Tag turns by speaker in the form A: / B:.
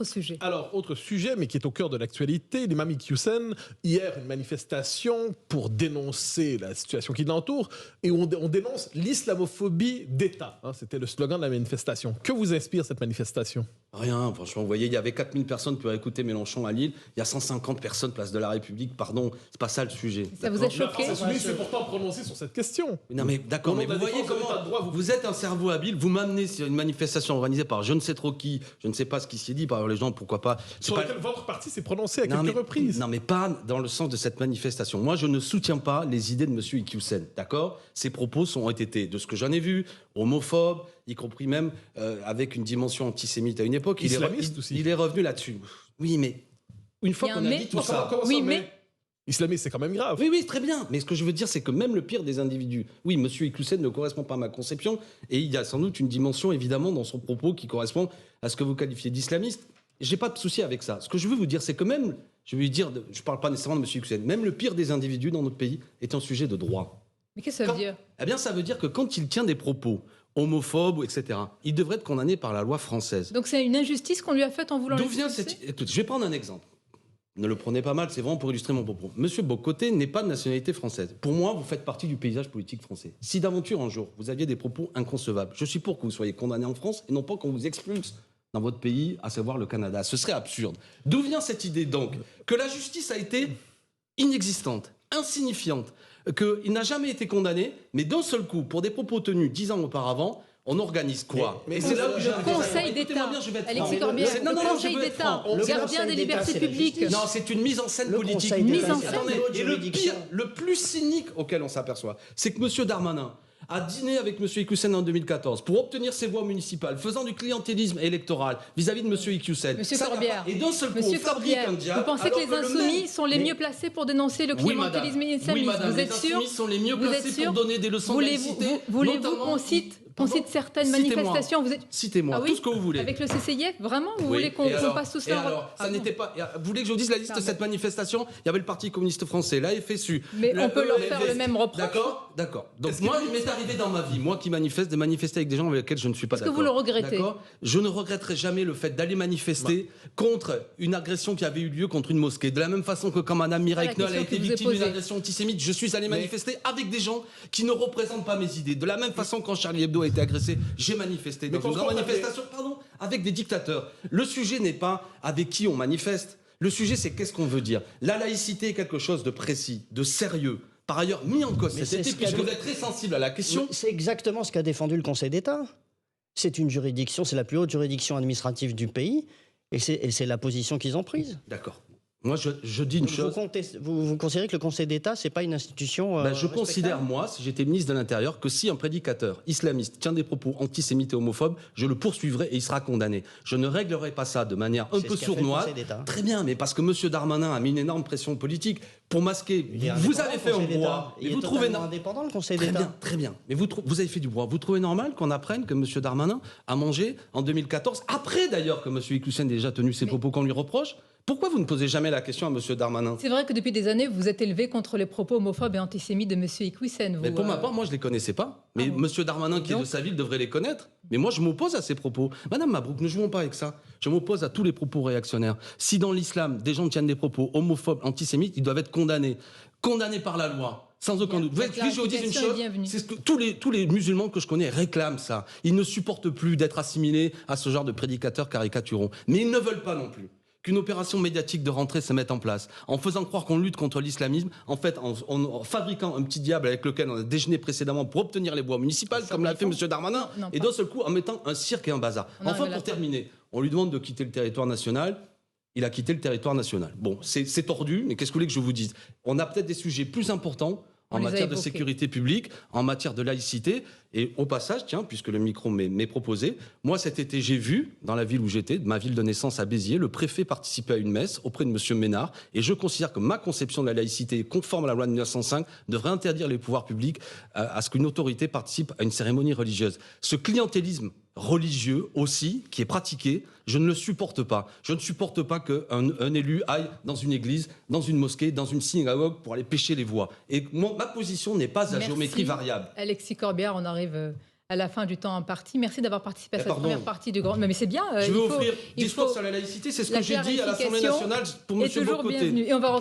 A: autre sujet.
B: Alors, autre sujet, mais qui est au cœur de l'actualité, l'imam Iqiyoussen, hier, une manifestation pour dénoncer la situation qui l'entoure, et on dénonce l'islamophobie d'État. Hein, c'était le slogan de la manifestation. Que vous inspire cette manifestation?
C: Rien, franchement, vous voyez, il y avait 4000 personnes pour écouter Mélenchon à Lille, il y a 150 personnes place de la République, pardon, c'est pas ça le sujet.
A: Ça vous a choqué?
B: La France s'est pourtant prononcée sur cette question.
C: Non mais d'accord, mais vous voyez comment vous êtes un cerveau habile, vous m'amenez sur une manifestation organisée par je ne sais trop qui, je ne sais pas ce qui s'y est dit par les gens, pourquoi pas.
B: Sur laquelle votre parti s'est prononcé à quelques reprises.
C: Non mais pas dans le sens de cette manifestation. Moi je ne soutiens pas les idées de M. Iqiyoussen, d'accord? Ses propos ont été, de ce que j'en ai vu, homophobes, y compris même avec une dimension antisémite à une époque.
B: Islamiste aussi.
C: Il est revenu là-dessus. Oui mais une fois qu'on a dit tout ça...
A: Oui mais...
B: Islamiste, c'est quand même grave.
C: Oui, très bien. Mais ce que je veux dire, c'est que même le pire des individus, oui, M. Iqiyoussen ne correspond pas à ma conception, et il y a sans doute une dimension, évidemment, dans son propos qui correspond à ce que vous qualifiez d'islamiste. J'ai pas de souci avec ça. Ce que je veux vous dire, c'est que même, je veux dire, je parle pas nécessairement de M. Iqiyoussen, même le pire des individus dans notre pays est un sujet de droit.
A: Mais qu'est-ce que ça veut dire?
C: Eh bien, ça veut dire que quand il tient des propos homophobes, etc., il devrait être condamné par la loi française.
A: Donc c'est une injustice qu'on lui a faite en voulant...
C: D'où vient cette... Écoute, je vais prendre un exemple. Ne le prenez pas mal, c'est vraiment pour illustrer mon propos. Monsieur Bocoté n'est pas de nationalité française. Pour moi, vous faites partie du paysage politique français. Si d'aventure, un jour, vous aviez des propos inconcevables, je suis pour que vous soyez condamné en France et non pas qu'on vous expulse dans votre pays, à savoir le Canada. Ce serait absurde. D'où vient cette idée, donc, que la justice a été inexistante, insignifiante, qu'il n'a jamais été condamné, mais d'un seul coup, pour des propos tenus 10 ans auparavant, on organise quoi?
A: Mais c'est là où le Conseil d'État, Alexis Corbière, le Conseil d'État, gardien des libertés publiques.
C: Non, c'est une mise en scène politique.
A: Mise en scène.
C: Et le pire, le plus cynique auquel on s'aperçoit, c'est que M. Darmanin a dîné avec M. Iqiyoussen en 2014 pour obtenir ses voix municipales, faisant du clientélisme électoral vis-à-vis de M. Iqiyoussen.
A: Monsieur Corbière,
C: et d'un seul coup, on fabrique un diable.
A: Vous pensez que les insoumis sont les mieux placés pour dénoncer le clientélisme islamiste?
C: Oui, madame,
A: vous êtes sûr?
C: Les insoumis sont les mieux placés pour donner des leçons de laïcité.
A: Voulez-vous qu'on cite certaines manifestations?
C: Citez-moi tout ce que vous voulez.
A: Avec le CCIF, vraiment? Vous voulez qu'on passe tout ça?
C: Alors, ça n'était pas... Vous voulez que je vous dise la liste de cette manifestation? Il y avait le Parti communiste français, la FSU...
A: Mais on peut leur faire le même reproche.
C: D'accord. Donc moi, il m'est arrivé dans ma vie, moi qui manifeste, de manifester avec des gens avec lesquels je ne suis pas d'accord.
A: Est-ce que vous le regrettez?
C: Je ne regretterai jamais le fait d'aller manifester contre une agression qui avait eu lieu contre une mosquée. De la même façon que quand Mme Mireille Knoll a été victime d'une agression antisémite, je suis allé manifester avec des gens qui ne représentent pas mes idées. De la même façon, quand Charlie Hebdo a été agressé, j'ai manifesté dans une grande manifestation, avec des dictateurs. Le sujet n'est pas avec qui on manifeste. Le sujet, c'est qu'est-ce qu'on veut dire. La laïcité est quelque chose de précis, de sérieux. Par ailleurs, mis en cause cet été, puisque vous êtes très sensible à la question.
D: C'est exactement ce qu'a défendu le Conseil d'État. C'est une juridiction, c'est la plus haute juridiction administrative du pays, et c'est la position qu'ils ont prise.
C: D'accord. Moi, je dis une chose.
D: Vous considérez que le Conseil d'État, c'est pas une institution
C: je considère, moi, si j'étais ministre de l'Intérieur, que si un prédicateur islamiste tient des propos antisémites et homophobes, je le poursuivrai et il sera condamné. Je ne réglerai pas ça de manière un peu sournoise. Très bien, mais parce que M. Darmanin a mis une énorme pression politique pour masquer. Vous avez fait un droit.
D: Il est totalement indépendant, le Conseil d'État.
C: Très bien. Mais vous avez fait du droit. Vous trouvez normal qu'on apprenne que M. Darmanin a mangé en 2014, après d'ailleurs que M. Iqiyoussen ait déjà tenu ses propos qu'on lui reproche? Pourquoi vous ne posez jamais la question à M. Darmanin?
A: C'est vrai que depuis des années, vous êtes élevé contre les propos homophobes et antisémites de M. Iqiyoussen.
C: Mais pour ma part, moi, je ne les connaissais pas. Mais M. Darmanin, qui est de sa ville, devrait les connaître. Mais moi, je m'oppose à ces propos. Madame Mabrouk, ne jouons pas avec ça. Je m'oppose à tous les propos réactionnaires. Si dans l'islam, des gens tiennent des propos homophobes, antisémites, ils doivent être condamnés. Condamnés par la loi. Sans aucun doute. Vous voulez que je vous dise une chose? C'est ce que tous les musulmans que je connais réclament ça. Ils ne supportent plus d'être assimilés à ce genre de prédicateurs caricaturaux. Mais ils ne veulent pas non plus qu'une opération médiatique de rentrée se mette en place, en faisant croire qu'on lutte contre l'islamisme, en fait, en fabriquant un petit diable avec lequel on a déjeuné précédemment pour obtenir les voix municipales, comme l'a fait M. Darmanin, et d'un seul coup en mettant un cirque et un bazar. Enfin, pour terminer, on lui demande de quitter le territoire national. Il a quitté le territoire national. Bon, c'est tordu, mais qu'est-ce que vous voulez que je vous dise? On a peut-être des sujets plus importants en matière de sécurité publique, en matière de laïcité. Et au passage, tiens, puisque le micro m'est proposé, moi cet été j'ai vu, dans la ville où j'étais, ma ville de naissance à Béziers, le préfet participer à une messe auprès de M. Ménard, et je considère que ma conception de la laïcité, conforme à la loi de 1905, devrait interdire les pouvoirs publics à ce qu'une autorité participe à une cérémonie religieuse. Ce clientélisme religieux aussi, qui est pratiqué, je ne le supporte pas. Je ne supporte pas qu'un élu aille dans une église, dans une mosquée, dans une synagogue pour aller pêcher les voix. Et ma position n'est pas à géométrie variable.
A: Alexis Corbière, on arrive à la fin du temps imparti. Merci d'avoir participé à cette première partie du grand... Mais c'est bien.
C: Je veux offrir discours sur la laïcité, c'est ce que j'ai dit à l'Assemblée nationale pour M. Bocoté.
A: Et on va